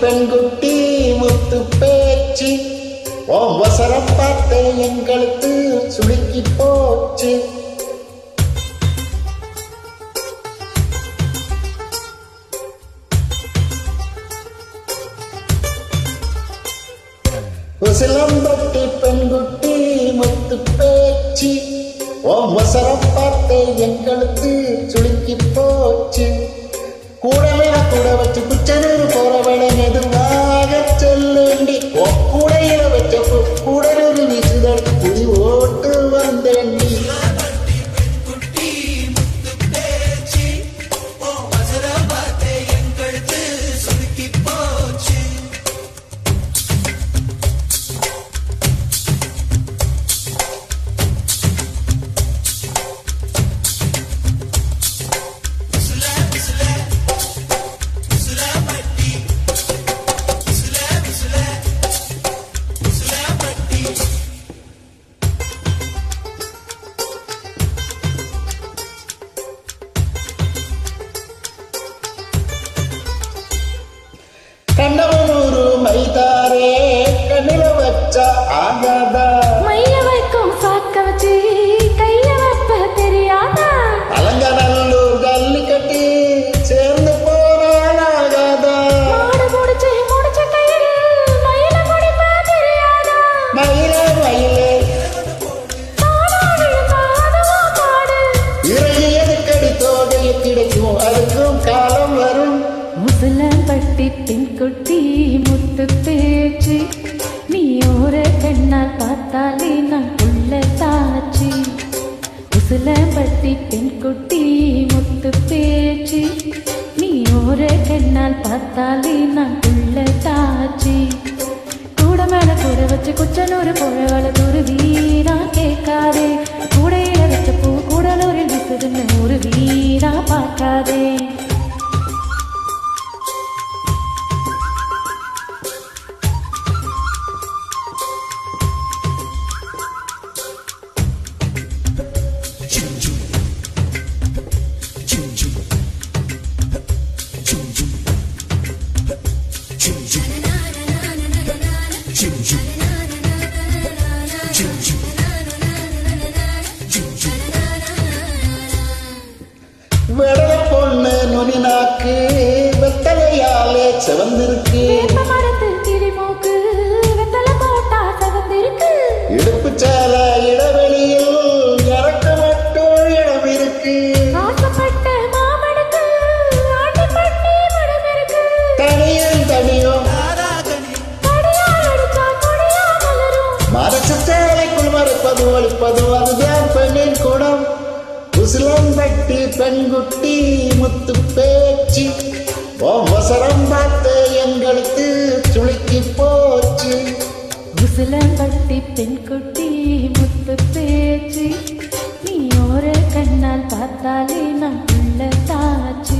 பெண்குட்டி முத்து பேச்சு வசரம் பார்த்து எங்களுக்கு சுளுக்கி போச்சு. உசிலம்பட்டி பெண்குட்டி முத்து பேச்சு வசரம் பார்த்து எங்களுக்கு சுளுக்கி போச்சு. கூடவேல கூட வச்சு குச்சனூர் போறவளை மெதுவாக சொல்லுண்டி கூடையில வச்ச கூடலூர் வீசுதல் குடி ஓட்டு வந்தேண்டி. கண்டவனூரு மைதாரே கண்ணில வச்ச ஆகாதா மைய வைக்கும் சாக்க வச்சு கைய வைப்ப தெரியாதா அலங்கநல்லூர் கல்லி கட்டி சேர்ந்து போனால் ஆகாதா மாடு முடிச்ச கையில் மயில முடிப்ப தெரியாதா மயிலே மயிலே பாடு இறையது கடி தோகையை கிடைக்கும் அதுக்கும் காலம் வரும். முசலம்பட்டி பெண்குட்டி முத்து பேச்சு நீ ஒரு கண்ணால் பார்த்தாலே நான் உள்ள தாச்சி. முசலம்பட்டி பெண்குட்டி முத்து பேச்சு நீ ஒரு கண்ணால் பார்த்தாலே நான் உள்ள தாச்சி. கூட மேல கூட வச்சு குச்சனூர் போழவள ஒரு வீரா கேட்காதே கூடையில வச்ச பூ கூடலூரில் விசுதுன்னு ஒரு வீரா பார்க்காதே. வெடல பொண்ணு நுனி நாக்கு வெத்தலையாலே செவந்திருக்கு. மரத்து கிளிமூக்கு வெத்தலை போட்டா செவந்திருக்கு. இடுப்பு சேல இடைவெளியில் இறக்க மட்டும் இடம் இருக்கு. ஆசைப்பட்ட மாமனுக்கு ஆட்டிப்பட்டி மடம் இருக்கு. தனியும் தனியும் கடியால் அடிச்சா கொடியா மலரும். மறைச்ச சேலைக்குள் மறைப்பது ஒழிப்பது அதுதான் பெண்ணின் குணம். உசிலம்பட்டி பெண்குட்டி முத்து பேச்சு வசரம் பார்த்து எங்களுக்கு சுளுக்கி போச்சு. உசிலம்பட்டி பெண்குட்டி முத்து பேச்சு நீ ஒரு கண்ணால் பார்த்தாலே நான் உள்ள தாச்சு.